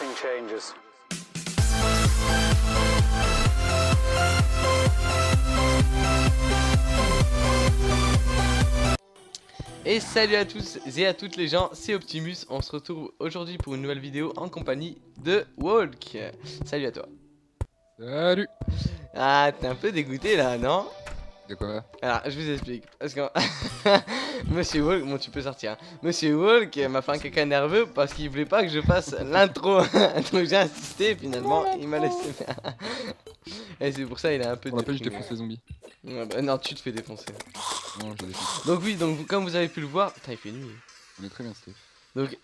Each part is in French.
nothing changes. Et salut à tous et à toutes les gens, c'est Optimus, on se retrouve aujourd'hui pour une nouvelle vidéo en compagnie de Walk. Salut à toi. Salut. Ah, t'es un peu dégoûté là, non? De quoi? Alors, je vous explique, parce que Monsieur Walk, bon tu peux sortir, hein. Monsieur Walk m'a fait un caca nerveux parce qu'il voulait pas que je fasse l'intro. Donc j'ai insisté, finalement il m'a laissé faire. Et c'est pour ça il est un peu On l'appelle, je déprimé. défonce les zombies. Ouais, bah, non, tu te fais défoncer. Non, je les défonce. Donc oui, donc comme vous avez pu le voir, putain il fait nuit. On est très bien, Steph. Donc,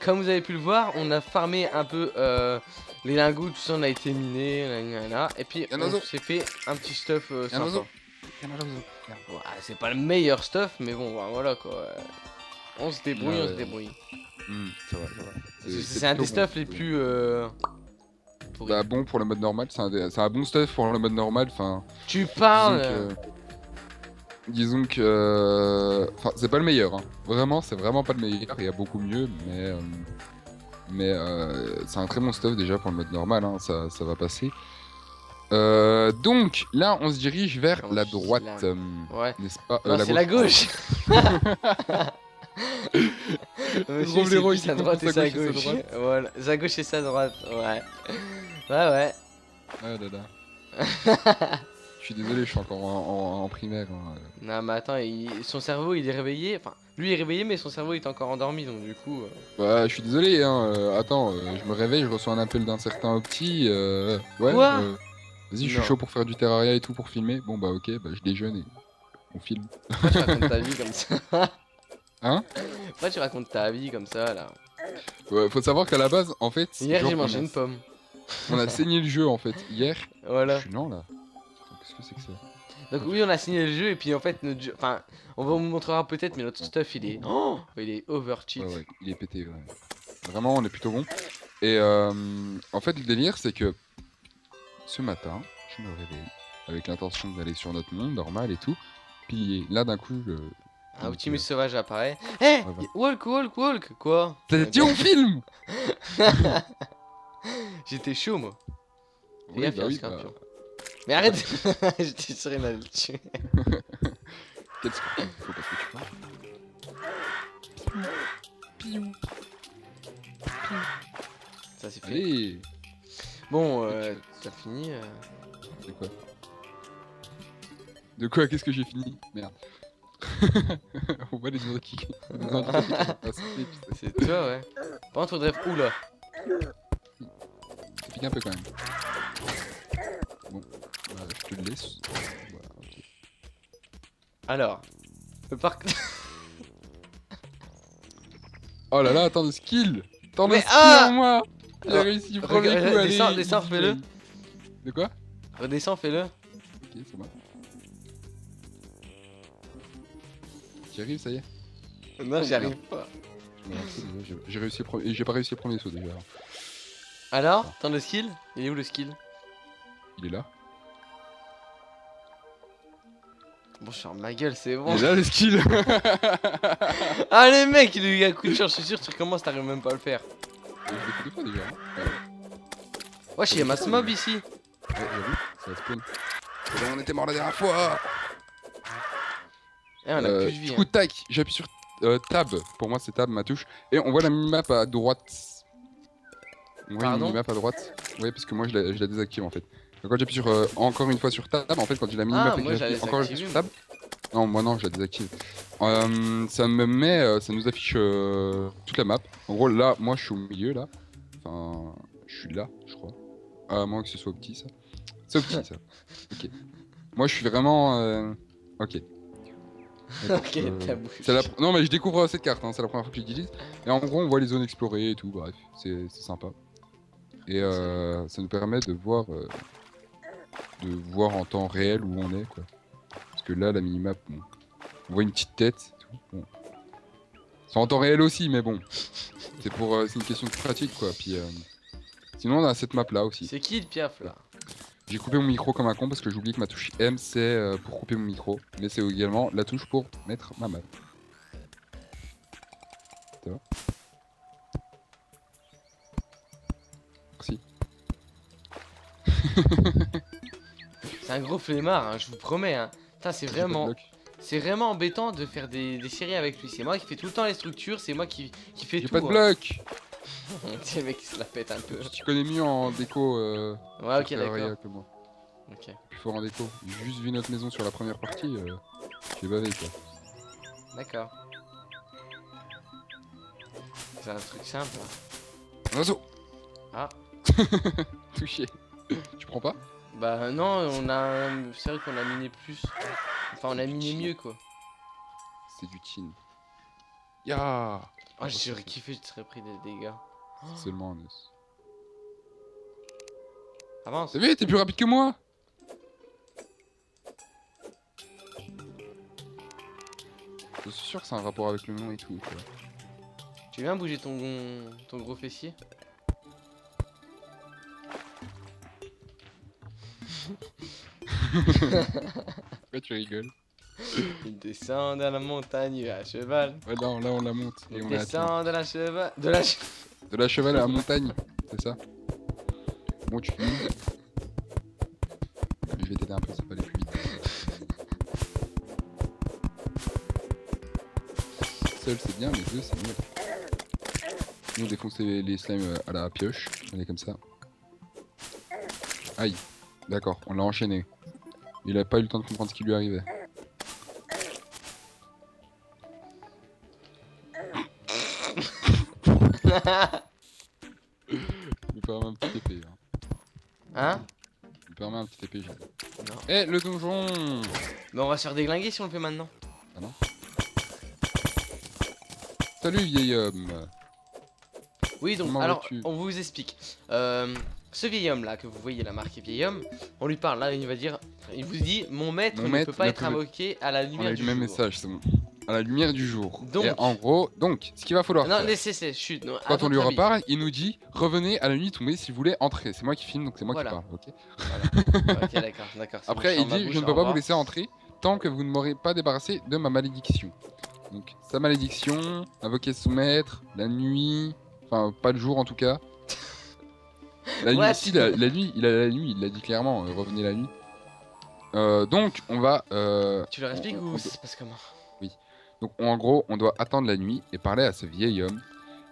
comme vous avez pu le voir, on a farmé un peu les lingots, tout ça, on a été miné, et puis Y'a un on oiseau. s'est fait un petit stuff Y'a un sympa. oiseau. Y'a un oiseau. Merde. Ouais, c'est pas le meilleur stuff, mais bon, bah, voilà quoi. On se débrouille, Ah on se ouais. débrouille. Ça va, ça va. C'est un des plutôt stuffs bon. les plus pourris. Bah bon pour le mode normal, c'est un bon stuff pour le mode normal, enfin... Tu parles Disons enfin, c'est pas le meilleur, hein. Vraiment, c'est vraiment pas le meilleur, il y a beaucoup mieux, mais c'est un très bon stuff déjà pour le mode normal, hein. Ça va passer. Donc, là, on se dirige vers Comment la je dis droite, là Ouais. n'est-ce pas? Non, c'est la gauche. Monsieur, Gros blaireau, c'est il sa confond droite et sa sa gauche et sa gauche. droite. Voilà, sa gauche et sa droite, ouais. Ouais, ouais. Ah là là. Je suis désolé, je suis encore en primaire, hein. Non mais attends, son cerveau il est réveillé, enfin lui il est réveillé mais son cerveau il est encore endormi donc du coup... Bah, je suis désolé, hein. Attends, je me réveille, je reçois un appel d'un certain Opti. Ouais, Quoi vas-y, je suis Non. chaud pour faire du Terraria et tout pour filmer. Bon, bah, ok, bah, je déjeune et on filme. Pourquoi tu racontes ta vie comme ça? Hein? Pourquoi tu racontes ta vie comme ça là? Ouais, faut savoir qu'à la base, en fait, Hier genre, j'ai mangé une pomme. on a saigné le jeu en fait. Hier, Voilà. je suis lent là. Putain, qu'est-ce que c'est que ça? Donc oui on a signé le jeu et puis en fait notre jeu... Enfin on vous montrera peut-être mais notre stuff il est... Oh il est over cheat. Ouais, ouais, il est pété, ouais. Vraiment, on est plutôt bon. Et en fait, le délire, c'est que ce matin, je me réveille avec l'intention d'aller sur notre monde normal et tout. Puis là, d'un coup, Un Optimus sauvage apparaît. Eh voilà. Walk, walk, walk. Quoi? T'as dit on filme? J'étais chaud moi. Oui, Gaffe, il y a un bah oui, scorpion. Mais arrête. J'étais sûr il allait le tuer. Quel scorpion? Faut pas que tu parles. Piou. Ça c'est fait. Allez. Bon, t'as fini De quoi? De quoi? Qu'est-ce que j'ai fini? Merde. On voit les autres qui passer, putain. C'est toi, ouais. Par contre, faudrait... Oula. Ça pique un peu quand même. Bon, bah, je te le laisse. Voilà, ok. Alors. Le parc... Oh là là, attends le skill! Attends le Mais skill ah en moi! J'ai Alors, réussi, je prends les coups, allez! descends, easy, fais-le. man. De quoi? Redescends, fais-le. Ok, c'est bon. J'y arrive, ça y est? Non, j'y arrive pas. Je me lance déjà, j'ai réussi et j'ai pas réussi le premier saut déjà. Alors, attends le skill. Il est où le skill? Il est là. Bon, je ferme ma gueule, c'est bon. Il est là le skill! Ah, les mecs, il a eu un coup de chance, je suis sûr, tu recommences, t'arrives même pas à le faire. Je l'ai fait 2 fois déjà. Hein. Wesh, il y a masse mob ici. Ouais, j'avoue, ça va spawn. On était mort la dernière fois! Eh, on a plus de vie. Du coup, tac, j'appuie sur tab. Pour moi, c'est tab ma touche. Et on voit la minimap à droite. On voit une Pardon? minimap à droite. Ouais, parce que moi, je la désactive en fait. Donc, quand j'appuie sur encore une fois sur tab, en fait, quand j'ai la minimap Ah, et que moi, je la j'appuie encore désactive. sur tab. Non, moi non, je la désactive. Ça me met, ça nous affiche toute la map. En gros, là, moi, je suis au milieu là. Enfin, je suis là, je crois. À moins que ce soit petit ça. C'est petit ça. Ok. Moi, je suis vraiment. Ok. Ok, ta bouche. Non mais je découvre cette carte, hein. C'est la première fois que je l'utilise. Et en gros on voit les zones explorées et tout, bref, c'est sympa. Et ça nous permet de voir en temps réel où on est quoi. Parce que là la minimap, bon, on voit une petite tête et tout. Bon. C'est en temps réel aussi mais bon. C'est une question de pratique quoi. Puis sinon on a cette map là aussi. C'est qui le piaf là? J'ai coupé mon micro comme un con parce que j'ai oublié que ma touche M c'est pour couper mon micro. Mais c'est également la touche pour mettre ma map. Ça va? C'est un gros flemmard, hein, je vous promets. Hein. Putain, J'ai pas de bloc. c'est vraiment embêtant de faire des séries avec lui. C'est moi qui fais tout le temps les structures, c'est moi qui fais J'ai tout. pas de hein. bloc. C'est le mec qui se la pète un peu. Tu connais mieux en déco Ouais, ok, sur d'accord. Terraria que moi. Ok, Plus fort en déco. J'ai juste vu notre maison sur la première partie, j'ai bavé quoi. d'accord. C'est un truc simple. Hein. Un oiseau. Ah, Touché. Tu prends pas? bah non, c'est vrai qu'on a miné plus. Enfin, on a miné mieux quoi. C'est du tin. Ya. Oh, j'aurais kiffé, je serais pris des dégâts. C'est seulement un os. Avance. T'as vu, t'es plus rapide que moi. Je suis sûr que c'est un rapport avec le nom et tout. Quoi. Tu viens bouger ton gros fessier? Pourquoi tu rigoles? Il descend dans la montagne à cheval. Ouais, là on la monte. Et Il on est à pied. descend de la cheval. De la cheval à la montagne, c'est ça? Bon, tu finis. Je vais t'aider un peu, ça va aller plus vite. Seul c'est bien, mais deux c'est mieux. Nous on défonce les slimes à la pioche. On est comme ça. Aïe. D'accord, on l'a enchaîné. Il a pas eu le temps de comprendre ce qui lui arrivait. Il me permet un petit épée. Hein? Il me permet un petit épée, j'ai dit. Non. Eh, le donjon! Mais on va se faire déglinguer si on le fait maintenant. Ah non? Salut vieil homme! Oui, donc, Comment alors, vas-tu? on vous explique. Ce vieil homme là, que vous voyez la marque vieil homme, on lui parle là, il va dire, il vous dit, mon maître Mon ne maître peut pas ne être peut- invoqué à la On lumière a eu du le même jour. message, c'est bon. À la lumière du jour. Donc- Et en gros, donc, ce qu'il va falloir Non, faire, laissez, chut. Non, à quand on lui votre avis. reparle, il nous dit revenez à la nuit tombée si vous voulez entrer. C'est moi qui filme, donc c'est moi Voilà. qui parle, ok? Voilà. Ok, d'accord, d'accord. c'est bon, Après, je il ferme ma dit bouche, je ne au peux pas vous revoir. laisser entrer tant que vous ne m'aurez pas débarrassé de ma malédiction. Donc, sa malédiction, invoquer son maître, la nuit, enfin, pas le jour en tout cas. La nuit, What? si, la nuit, il a la nuit, il l'a dit clairement, revenez la nuit. Donc, on va. Tu leur expliques on ou doit- ça se passe comment? Donc, en gros, on doit attendre la nuit et parler à ce vieil homme.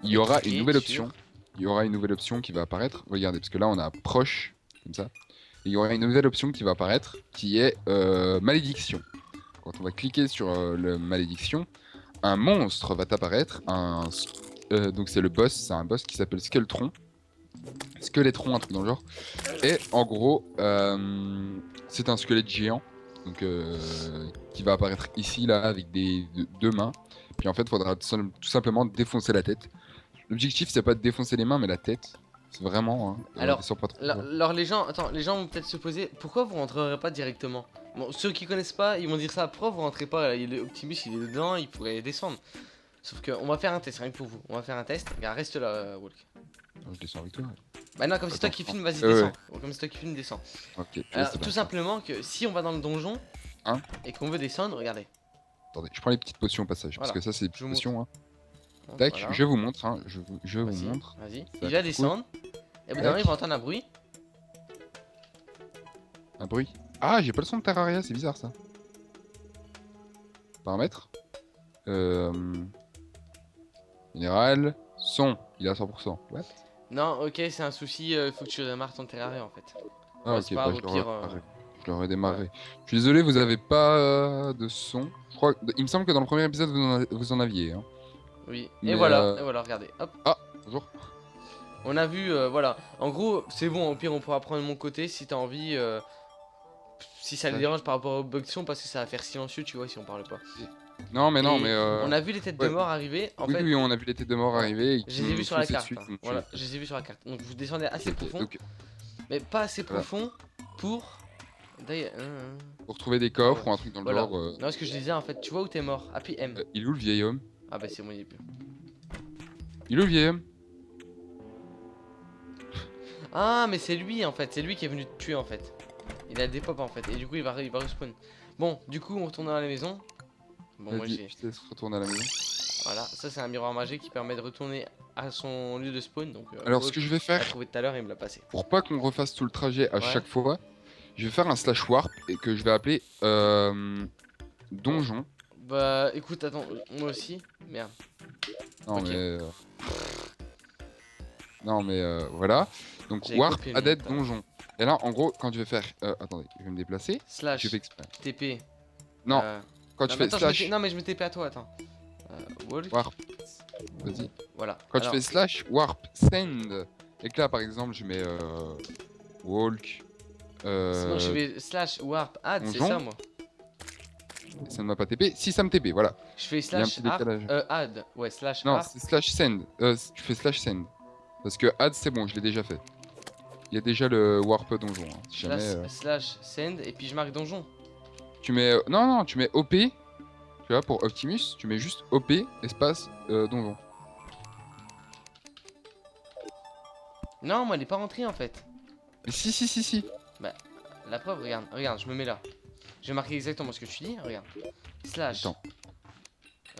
Il y aura une nouvelle option. Il y aura une nouvelle option qui va apparaître. Regardez, parce que là, on a proche, comme ça. Et il y aura une nouvelle option qui va apparaître, qui est malédiction. Quand on va cliquer sur le malédiction, un monstre va apparaître. Donc, c'est le boss. C'est un boss qui s'appelle Skeletron. Skeletron, un truc dans le genre. Et en gros, c'est un squelette géant. Donc, qui va apparaître ici, là, avec deux mains. Puis en fait, il faudra tout simplement défoncer la tête. L'objectif, c'est pas de défoncer les mains, mais la tête. C'est vraiment. Hein, Alors, descends pas trop. Alors les gens, attends, les gens vont peut-être se poser, pourquoi vous rentrerez pas directement? Bon, ceux qui connaissent pas, ils vont dire ça, pourquoi vous rentrez pas? Là, Optimus, il est dedans, il pourrait descendre. Sauf que on va faire un test, rien que pour vous. On va faire un test. Regarde, reste là, Walk. Je descends avec toi. Bah non, comme c'est toi Attends, qui filmes, vas-y, ouais. descends. Comme c'est toi qui filmes, descends. Ok. je Alors, laisse tout passer. simplement que si on va dans le donjon Hein et qu'on veut descendre, regardez. Attendez, je prends les petites potions au passage. Voilà. Parce que ça, c'est des Je petites vous potions. Hein. Bon, Tac, voilà. je vous montre. Hein. Je vous Vas-y, montre. Vas-y. Ça Il va va être descendre. Et au bout d'un Tac. moment, il va entendre un bruit. Un bruit. Ah, j'ai pas le son de Terraria, c'est bizarre ça. Paramètres. Général. Son. Il est à 100%. What? Non, ok, c'est un souci, il faut que tu démarres ton terraria en fait. Ah, Ouais, ok, c'est pas bah, au pire, je le redémarrerai. Je suis désolé, vous avez pas de son. Je crois, il me semble que dans le premier épisode, vous en aviez. Hein. Oui, Mais, et voilà, regardez, hop. Ah, bonjour. On a vu, voilà. En gros, c'est bon, au pire, on pourra prendre mon côté si t'as envie. Si ça les Ouais. dérange par rapport aux bugs de son, parce que ça va faire silencieux, tu vois, si on parle pas. Non, mais non, Et mais. On a vu les têtes ouais. de mort arriver, en Oui, fait. oui, on a vu les têtes de mort Voilà. arriver. Et Je les ai vus sur la foncer carte. dessus, Hein. donc, Voilà, je les ai vus sur la carte. Donc vous descendez assez ok, profond, donc, mais pas assez Voilà. profond pour. D'ailleurs. pour trouver des coffres Ouais. ou un truc dans le Voilà. genre. Non, ce que je disais en fait, tu vois où t'es mort. Appuie M. Il est où le vieil homme? Ah bah c'est bon, il est plus. Il est où le vieil homme? Ah, mais c'est lui en fait, c'est lui qui est venu te tuer en fait. Il a des pop en fait, et du coup il va respawn. Bon, du coup on retourne dans la maison. Bon, moi Vas-y, j'ai. je te laisse retourner à la maison. Voilà, ça c'est un miroir magique qui permet de retourner à son lieu de spawn. Donc, Alors ce Hulk que je vais a faire, trouvé tout à l'heure et il me l'a passé. pour pas qu'on refasse tout le trajet à Ouais. chaque fois, je vais faire un slash warp et que je vais appeler donjon. Bah écoute, attends, moi aussi. Merde. Non Ok. mais voilà. Donc J'ai warp copié le added nom, pardon. donjon. Et là en gros quand je vais faire, attendez, je vais me déplacer. Je Slash fais exprès. TP. Non, euh, quand non, tu mais fais attends, slash non mais je me TP à toi, attends. Walk. warp, vas-y. Voilà. Quand Alors, tu fais slash warp send et que là par exemple je mets walk sinon je fais slash warp add, c'est donjon. ça moi. Ça ne m'a pas TP. Si ça me TP, voilà. Je fais Il y a un slash petit décalage. add. Ouais, slash Non, arp. c'est slash send. Tu fais slash send. Parce que add c'est bon, je l'ai déjà fait. Il y a déjà le warp donjon. Hein. Si jamais, Slash send et puis je marque donjon. tu mets non, tu mets OP. Tu vois, pour Optimus, tu mets juste OP espace donjon. Non, moi elle est pas rentrée en fait. Mais si. La preuve, regarde, je me mets là. Je vais marquer exactement ce que tu dis, regarde. Slash. Attends.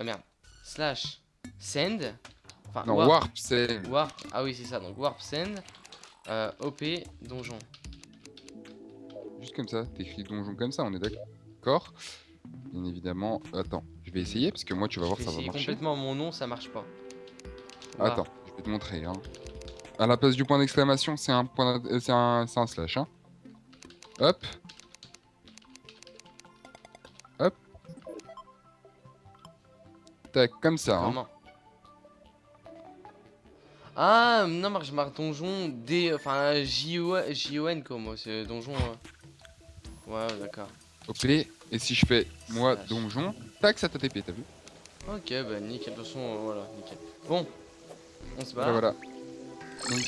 Merde. Slash send. Enfin, Non, warp c'est. warp. Ah oui, c'est ça, donc warp send. OP donjon. Juste comme ça, t'écris donjon comme ça, on est d'accord. Bien évidemment. Attends, je vais essayer parce que moi tu vas voir Je ça vais va essayer marcher. complètement mon nom, ça marche pas. Attends, je vais te montrer. Hein. À la place du point d'exclamation, c'est un point, c'est un slash. Hein. Hop. Hop. Tac, comme ça. Hein. Comment? Ah, non, je marque donjon D. Enfin, J-O-N comme c'est donjon. Ouais, d'accord. Ok. Et si je fais moi Slash. donjon, tac, ça t'a TP, t'as vu? Ok, bah nickel, de toute façon, voilà, nickel. Bon, on se Voilà, barre. voilà. Donc,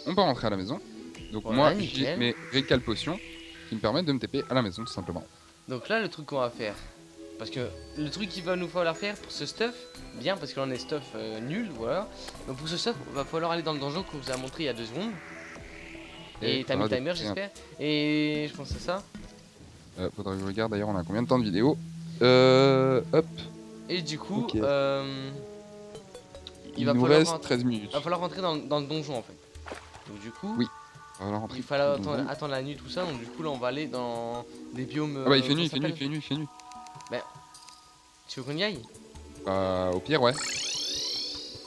on peut rentrer à la maison. Donc, Voilà, moi, nickel. j'ai mes récal potions qui me permettent de me TP à la maison, tout simplement. Donc là, le truc qu'on va faire, parce que le truc qu'il va nous falloir faire pour ce stuff, bien parce que l'on est stuff nul, voilà. Donc pour ce stuff, il va falloir aller dans le donjon qu'on vous a montré il y a 2 secondes. Et t'as mis le timer, j'espère. Et je pense que c'est ça. Faudrait que je regarde d'ailleurs, on a combien de temps de vidéo? Hop. Et du coup, Ok. il Il va nous falloir reste rentrer, 13 minutes. va falloir rentrer dans le donjon en fait. Donc du coup, Oui. On va rentrer il fallait dans le donjon. attendre la nuit, tout ça. Donc du coup, là, on va aller dans des biomes. Ah bah il fait comment nuit, il ça fait nuit, il s'appelle fait nuit, il fait nuit. Tu veux qu'on y aille? Bah au pire ouais.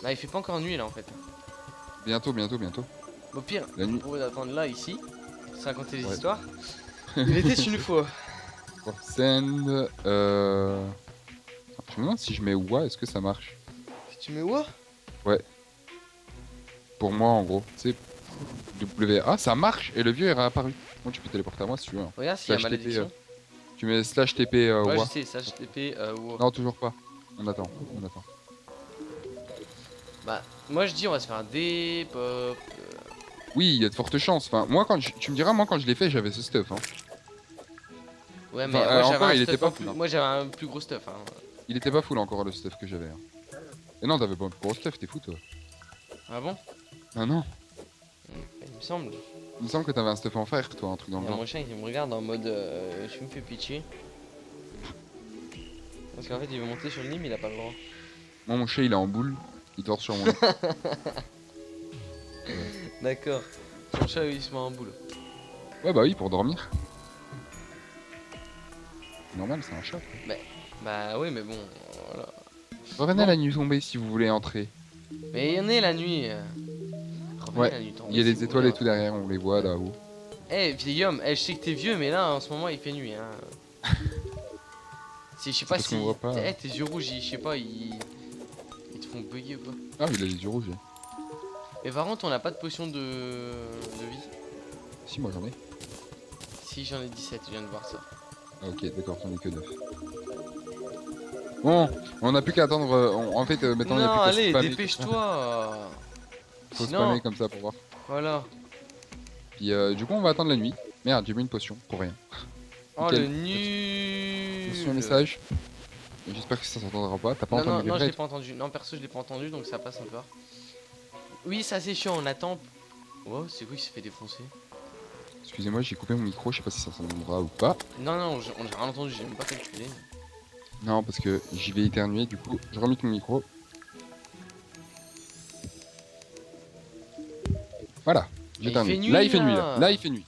Bah, il fait pas encore nuit là en fait. Bientôt. Au pire, La nuit. on va attendre là, ici, sans raconter des Ouais. histoires. Il était une fois. Pour send. Je me demande si je mets WA, est-ce que ça marche? Si tu mets où? Pour moi en gros. C'est WA, ça marche et le vieux est réapparu. Bon tu peux téléporter à moi si tu veux. Hein. Regarde s'il y a Slash TP, malédiction. Tu mets slash TP Ouais, je WA. sais, ça, HTTP, wow. Non toujours pas. On attend. Bah, moi je dis, on va se faire un dépop. Oui, il y a de fortes chances. Enfin, moi quand tu me diras, moi quand je l'ai fait, j'avais ce stuff. Hein. Ouais, mais Enfin, moi encore, j'avais un il stuff était pas en plus. full, hein. Moi j'avais un plus gros stuff. Hein. Il était pas full encore le stuff que j'avais. Hein. Et non, t'avais pas un gros stuff, t'es fou toi. Ah bon? Ah non. Il me semble. Il me semble que t'avais un stuff en fer, toi, un truc dans Il le y a genre. mon chien qui me regarde en mode je me fais pitié. Parce qu'en fait il veut monter sur le lit mais il a pas le droit. Moi, mon chat, il est en boule. Il dort sur mon lit. D'accord. Ton chat il se met en boule. Ouais, bah oui, pour dormir. Normal, c'est un chat. Quoi. Bah oui mais bon, voilà. Revenez à Bon. la nuit tombée si vous voulez entrer. Mais il y en a la nuit. Revenez Ouais, la nuit tombée, Il y a si les vous étoiles voulez, et tout derrière, on les voit là-haut. Eh vieil homme, je sais que t'es vieux mais là en ce moment il fait nuit hein. Si je sais pas parce si. qu'on voit pas. Tes yeux rouges, je sais pas, ils te font bugger ou pas. Ah, il a les yeux rouges. lui. Mais par contre on n'a pas de potion de vie. Si, moi j'en ai. Si j'en ai 17, je viens de voir ça. Ah, ok, d'accord, j'en ai que 9. Bon, on n'a plus qu'à attendre. En fait, maintenant, il n'y a Non plus qu'à allez, spammer. dépêche-toi. Faut Sinon, spammer comme ça pour voir. voilà. Puis du coup, on va attendre la nuit. Merde, j'ai mis une potion pour rien. Oh Nickel. le nul. Reçu un message. J'espère que ça s'entendra pas. T'as pas Non, non, entendu non, les je l'ai raids pas entendu. Non, perso, je l'ai pas entendu donc ça passe encore. Oui, ça c'est chiant, on attend. Oh, c'est quoi, il s'est fait défoncer? Excusez-moi, j'ai coupé mon micro, je sais pas si ça s'entendra ou pas. Non, non, on j'ai rien entendu, j'ai même pas calculé. Non, parce que j'y vais éternuer, du coup, je remets mon micro. Voilà, Mais il fait j'éternue. nuit Là, il fait nuit, là. là. Là, il fait nuit.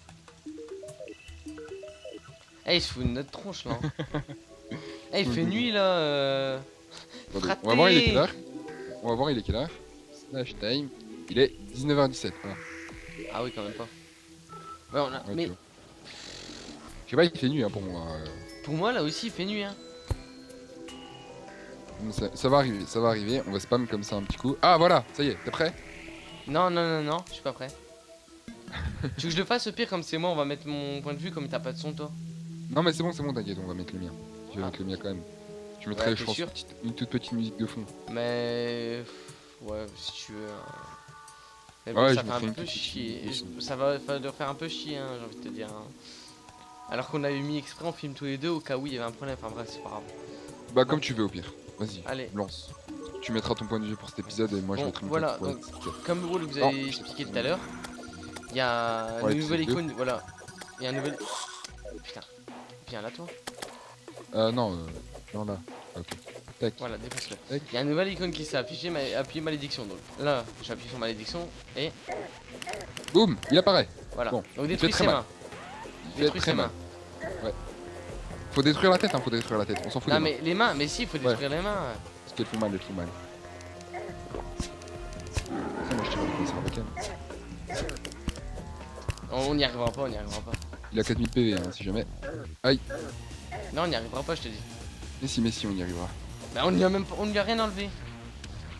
Eh, il se fout de notre tronche là. Eh, il Cool, fait cool, nuit là. Attendez, on va voir il est quelle Fraté. heure. On va voir il est quelle heure. Slash time. Il est 19h17, voilà. Ah oui, quand même pas. Ouais, on a... Ouais, Mais tu vois. Je sais pas, il fait nuit hein, pour moi. pour moi là aussi, il fait nuit. Hein. Ça va arriver, ça va arriver. On va spam comme ça un petit coup. Ah voilà, ça y est, t'es prêt? Non, non, non, non, je suis pas prêt. Tu veux que je le fasse au pire comme c'est moi, on va mettre mon point de vue comme t'as pas de son toi. Non mais c'est bon, t'inquiète, on va mettre le mien. Je vais Ah. mettre le mien quand même. Je Ouais, mettrai, t'es je pense, sûr une toute petite musique de fond. Mais... Ouais, si tu veux. Mais bon, Ouais, ça je fait un mettrai une peu toute petite chier. musique de fond. Ça va leur faire un peu chier, hein, j'ai envie de te dire. Hein. Alors qu'on avait mis exprès, on filme tous les deux au cas où il y avait un problème. Enfin bref, c'est pas grave. Bah Bon. comme tu veux au pire. Vas-y, Allez. lance. Tu mettras ton point de vue pour cet épisode et moi je Bon, mettrai mon voilà, point de vue donc, pour cet comme vous Non, avez expliqué tout à l'heure, il y a Ouais, une nouvelle l'épisode icône. Voilà. Il y a un nouvel. Putain. Viens là, toi. Non, non là. Ok. Tac. Voilà, défonce-le. Tac. Il y a une nouvelle icône qui s'est affichée, appuyez malédiction. Donc là, j'appuie sur malédiction et Boum, il apparaît. voilà. Bon, Donc il détruis fait ses très mal. mains. Il fait Détruis très ses mal. mains. Faut détruire la tête, hein, faut détruire la tête. On s'en fout Non des mains. mais les mains, mais si, il faut détruire les mains. Parce qu'elles font mal, elles font mal. Après, moi je tire avec mes sarbacane. On n'y arrivera pas, on n'y arrivera pas. Il a 4000 PV, hein, si jamais. Non, on n'y arrivera pas, je te dis. Mais si, on y arrivera. Bah on n'y a même pas, on lui a rien enlevé.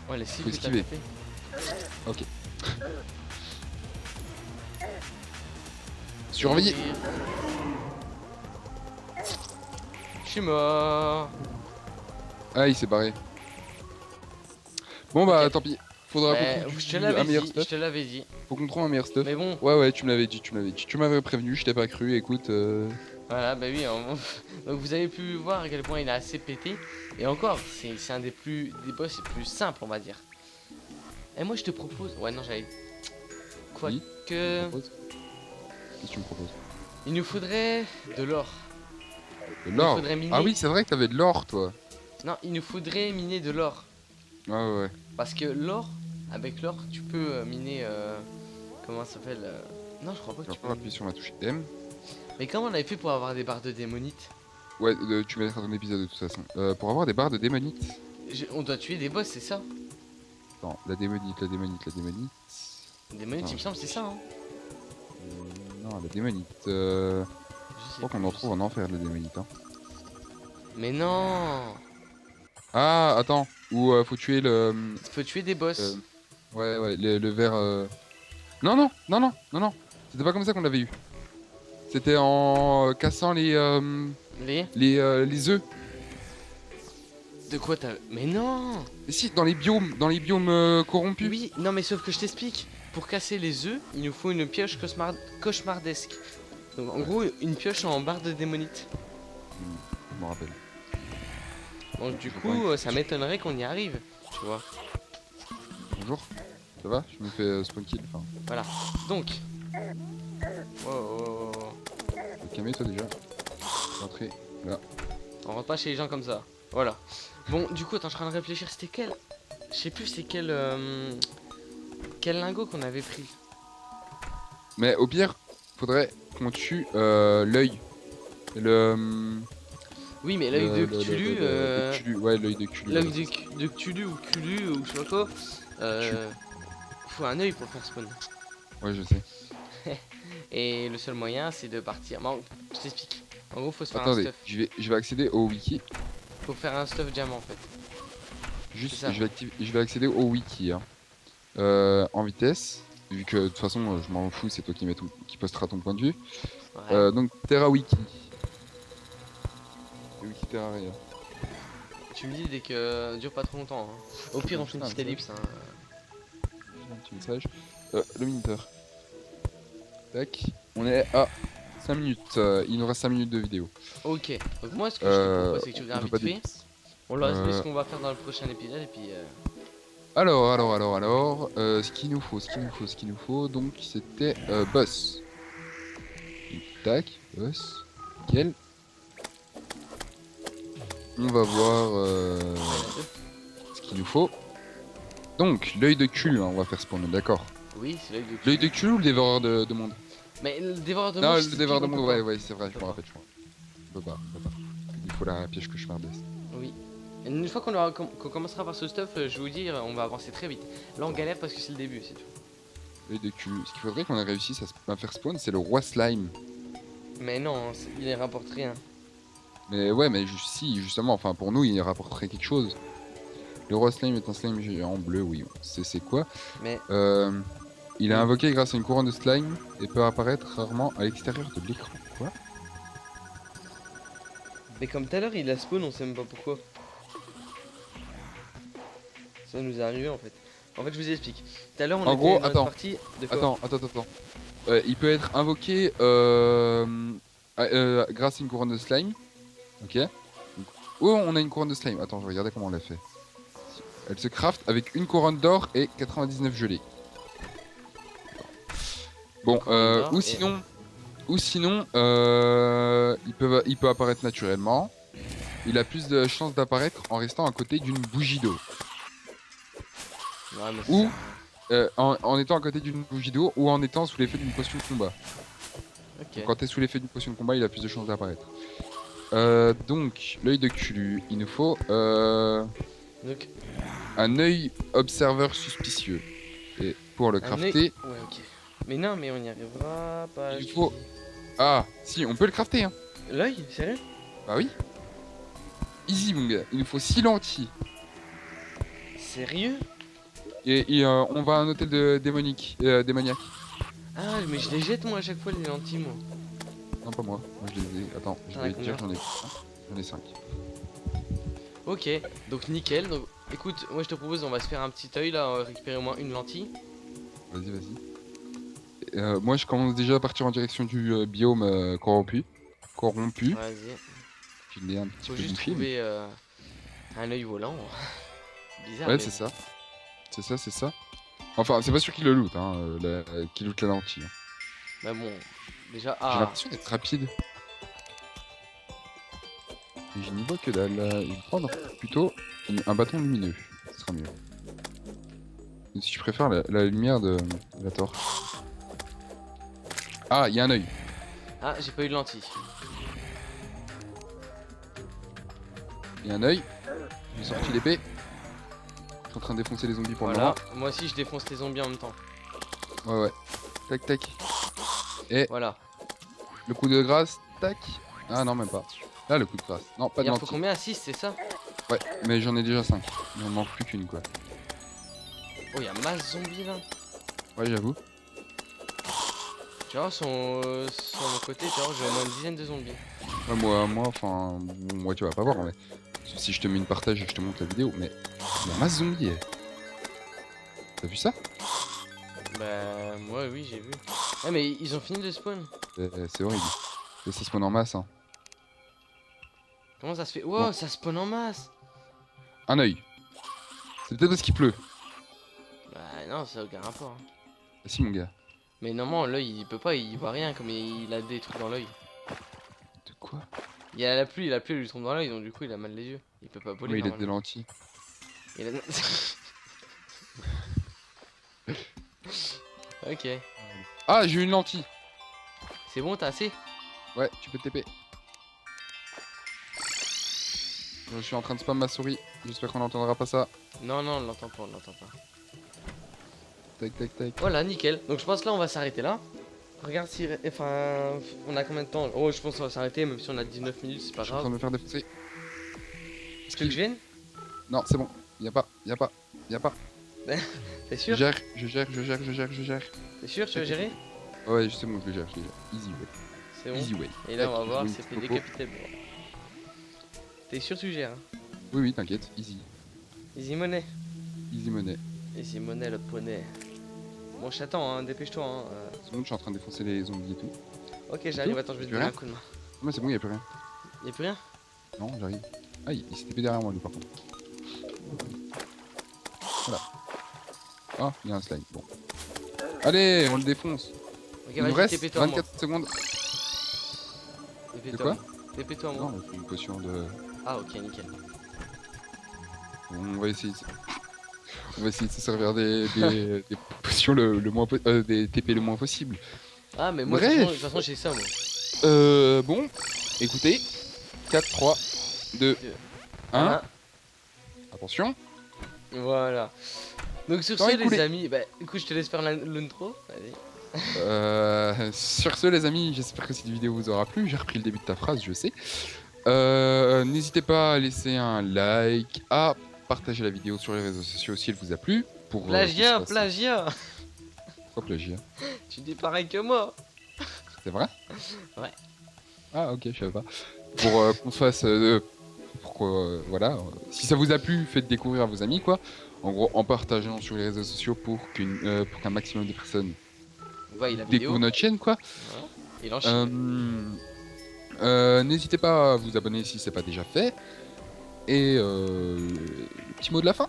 Ouais, les cibles Faut que t'as esquiver. tapé. Ok. Surveiller. Je suis mort. Ah, il s'est barré. Bon bah Ok. tant pis. Faudra Ouais, qu'on trouve je te un l'avais meilleur dit, je stuff. te l'avais dit. Faut qu'on trouve un meilleur stuff. Mais bon, Ouais, tu me l'avais dit, Tu m'avais prévenu, je t'ai pas cru, écoute. voilà, bah oui. Donc vous avez pu voir à quel point il est assez pété. Et encore, c'est un des boss les plus simples, on va dire. Et moi je te propose. Ouais, non, j'avais. Quoi Oui. que. Qu'est-ce que tu me proposes? Il nous faudrait de l'or. De Il l'or. faudrait miner. Ah oui, c'est vrai que t'avais de l'or, toi. Non, il nous faudrait miner de l'or. Ouais. Parce que l'or, avec l'or, tu peux miner. Comment ça s'appelle Non, je crois pas que Alors, tu on peux. appuie sur la touche M. Mais comment on avait fait pour avoir des barres de démonite? Ouais, tu mettras ton épisode de toute façon. Pour avoir des barres de démonite. On doit tuer des boss, c'est ça? Attends, la démonite. Démonite, Attends, il me semble, c'est ça, hein? Non, la démonite. Je Je sais crois qu'on plus, en je trouve en enfer de la démonite. Hein. sais. Mais non! Ah, attends. Ou faut tuer le. Tu peux tuer des boss. Ouais, le verre. Non. C'était pas comme ça qu'on l'avait eu. C'était en cassant Les? les œufs. De quoi t'as. Mais non! Mais si, dans les biomes corrompus. Oui, non, mais sauf que je t'explique. Pour casser les œufs, il nous faut une pioche cauchemardesque. Donc en gros, une pioche en barre de démonite. Je me rappelle. Donc du Je coup, vois. ça m'étonnerait qu'on y arrive. Tu vois. Bonjour. Ça va? Je me fais spawn kill. Enfin, Voilà. Donc. Oh. calme-toi déjà. Rentrez. Là. On rentre pas chez les gens comme ça. Voilà. Bon, du coup, attends, je suis en train de réfléchir. C'était quel. Je sais plus, c'est quel. Quel lingot qu'on avait pris. Mais au pire, faudrait qu'on tue l'œil. Le. Oui, mais l'œil de le- Cthulhu. le Cthulhu, ouais, l'œil de Cthulhu. L'œil de Cthulhu ou Cthulhu ou je sais pas quoi. Faut un œil pour le faire spawn. Ouais, je sais. Et le seul moyen, c'est de partir. Bon, je t'explique. En gros, faut se faire un Attendez, stuff. je vais accéder au wiki. Faut faire un stuff diamant en fait. Juste, C'est ça. je vais accéder au wiki. Hein. En vitesse, vu que de toute façon, je m'en fous, c'est toi qui postera ton point de vue. Ouais. Donc, TerraWiki. Le wiki Terraria. Tu me dis dès que dure pas trop longtemps. Hein. Au pire, on fait une petite ellipse. Hein. Un petit message. Le minuteur. Tac. On est à 5 minutes. Il nous reste 5 minutes de vidéo. Ok. Donc moi, ce que je te propose, c'est que tu on regardes peut vite pas fait. d'ellipse. On leur explique Euh. ce qu'on va faire dans le prochain épisode et puis. Alors. Ce qu'il nous faut. Donc, c'était boss. Tac, boss. Nickel. On va voir ce qu'il nous faut. Donc, l'œil de cul, hein, on va faire spawn, d'accord. Oui, c'est l'œil de cul. L'œil de cul ou le dévoreur de monde? Mais le dévoreur de Non, monde, le c'est dévoreur de typique, monde, on peut ouais, pas. ouais, c'est vrai, On je peut me pas. rappelle, je crois. On peut pas. Il faut la piège cauchemardesque. Oui. Et une fois qu'on commencera par ce stuff, je vais vous dire, on va avancer très vite. Là, on galère parce que c'est le début, c'est tout. L'œil de cul. Ce qu'il faudrait qu'on ait réussi à faire spawn, c'est le roi slime. Mais non, il ne rapporte rien. Mais ouais, mais si, justement, enfin pour nous, il rapporterait quelque chose. Le roi slime est un slime géant bleu, oui. C'est quoi? Mais Il est invoqué grâce à une couronne de slime et peut apparaître rarement à l'extérieur de l'écran. Quoi? comme tout à l'heure, il a spawn, on sait même pas pourquoi. Ça nous est arrivé en fait. En fait, je vous explique. Tout à l'heure, on En était gros, dans une attends. partie de quoi? Attends. Il peut être invoqué grâce à une couronne de slime. Ok. Oh, on a une couronne de slime. Attends, je vais regarder comment on l'a fait. Elle se craft avec une couronne d'or et 99 gelées. Bon, ou sinon, il peut apparaître naturellement. Il a plus de chances d'apparaître en restant à côté d'une bougie d'eau. Ouais, mais Ou en étant à côté d'une bougie d'eau ou en étant sous l'effet d'une potion de combat. ok. Donc, quand t'es sous l'effet d'une potion de combat, il a plus de chances d'apparaître. Donc, l'œil de Culu, il nous faut Donc, un œil observeur suspicieux. Et pour le un crafter, œil- Ouais, ok. Mais non, mais on y arrivera pas. il faut... Ah, si, on peut le crafter, hein. L'œil, sérieux? Bah oui. Easy, mon gars. Il nous faut 6 lentilles. Sérieux? Et on va à un hôtel démoniaque. Ah, mais je les jette moi à chaque fois les lentilles, moi. Non, pas moi. Moi, je les ai... Attends, je T'en vais as te dire, combien? j'en ai 5. Ok, donc nickel. Donc, écoute, moi je te propose, on va se faire un petit œil là, récupérer au moins une lentille. Vas-y. Moi, je commence déjà à partir en direction du biome corrompu. Vas-y. Je l'ai un petit Faut peu juste bouffé. trouver un œil volant. C'est bizarre. Ouais, mais c'est bon. ça. C'est ça. Enfin, c'est pas sûr qu'il le loot, hein, qu'il loot la lentille. Mais bon, déjà, J'ai l'impression d'être rapide. Et je n'y vois que dalle. Il va prendre plutôt un bâton lumineux. Ce sera mieux. Et si je préfère la lumière de la torche. Ah, il y a un œil. Ah, j'ai pas eu de lentille. Il y a un œil. J'ai sorti l'épée. Je suis en train de défoncer les zombies pour le Voilà, moment. moi aussi je défonce les zombies en même temps. Ouais. Tac. Et Voilà. le coup de grâce. Tac. Ah non, même pas. Là, le coup de grâce. Non, pas de Il en faut lentille. combien? 6, c'est ça? Ouais, mais j'en ai déjà 5. Il en manque plus qu'une, quoi. Oh, il y a masse zombies là. Ouais, j'avoue. Tu vois, sur mon côté, tu vois, j'ai au moins une dizaine de zombies. Ouais, enfin, bon, moi, tu vas pas voir, mais si je te mets une partage et que je te montre la vidéo, mais il y a masse zombies. T'as vu ça? Bah, moi, oui, j'ai vu. Ah, mais ils ont fini de spawn. C'est horrible. Et ça spawn en masse, hein. Comment ça se fait? Wow, Bon. ça spawn en masse. Un œil. C'est peut-être parce qu'il pleut. Bah, non, ça a aucun rapport. Hein. Ah si, mon gars. Mais normalement, l'œil, il peut pas, il voit rien comme il a des trucs dans l'œil. De quoi? Il y a la pluie lui tombe dans l'œil, donc du coup, il a mal les yeux. Il peut pas voler. Ouais, il a des normalement. lentilles. Il a- Ok. Ah, j'ai une lentille. C'est bon, t'as assez? Ouais, tu peux TP. Je suis en train de spam ma souris. J'espère qu'on n'entendra pas ça. Non, on l'entend pas, Tac. Voilà, nickel. Donc je pense que là, on va s'arrêter là. Regarde si... Enfin, on a combien de temps? Oh, je pense qu'on va s'arrêter, même si on a 19 minutes, c'est pas Je suis en train grave. de me faire défoncer. Est-ce que je vienne? Non, c'est bon. Y a pas. T'es Je sûr? gère. T'es sûr, tu vas gérer? Ouais, c'est bon, je le gère. Easy way. C'est bon. Easy way. Et là, on va Tac, voir, je c'est fait vous décapiter le bras. T'es sûr, tu gères? Hein? Oui, t'inquiète. Easy. Easy money. Easy money. Easy money, le poney. Bon, je t'attends, hein, dépêche-toi. Hein. C'est bon, je suis en train de défoncer les zombies et tout. Ok, j'arrive, attends, je vais te Tu veux donner un rien coup de main. Non, mais c'est bon, y'a plus rien. Y'a plus rien? Non, j'arrive. Ah, il s'est TP derrière moi, lui, par contre. Voilà. Ah, il y a un slime. Bon. Allez, on le défonce. Ok, Il nous vas-y, reste TP-toi, moi. 24 secondes. TP-toi. De TP-toi, moi. Non, c'est une potion de... Ah, ok, nickel. On va essayer de... On va essayer de se servir des potions le moins des TP le moins possible. Ah, mais moi, de toute façon Bref, j'ai ça, moi. bon, écoutez, 4, 3, 2, 1, Un. attention, Voilà. Donc, sur temps ce, les écoulé. amis, bah, écoute, je te laisse faire l'intro. Allez. Sur ce les amis, j'espère que cette vidéo vous aura plu, j'ai repris le début de ta phrase, je sais. N'hésitez pas à laisser un like, à partager la vidéo sur les réseaux sociaux si elle vous a plu, pour qu'on se Plagiat, fasse... plagiat. Pourquoi plagiat? Tu dis pareil que moi. C'est vrai? Ouais. Ah ok, je savais pas. Pour qu'on se fasse... voilà, si ça vous a plu, faites découvrir à vos amis, quoi. En gros, en partageant sur les réseaux sociaux pour pour qu'un maximum de personnes Voyez la découvrent vidéo. notre chaîne, quoi. Voilà. Et l'enchaîne. N'hésitez pas à vous abonner si c'est pas déjà fait. Et le petit mot de la fin.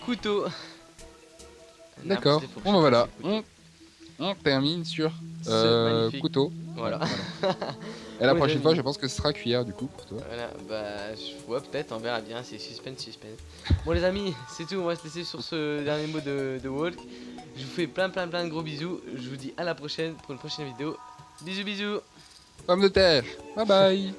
Couteau. D'accord. N'importe, faut que Bon je bah voilà, fasse le couteau. on termine sur Ce magnifique. couteau. Voilà. Et la Bon, les prochaine fois, amis. je pense que ce sera cuillère du coup pour toi. Voilà, bah, je vois peut-être, on verra bien, c'est suspense, suspense. Bon, les amis, c'est tout, on va se laisser sur ce dernier mot de Walk. Je vous fais plein de gros bisous. Je vous dis à la prochaine pour une prochaine vidéo. Bisous, bisous. Pomme de terre. Bye bye.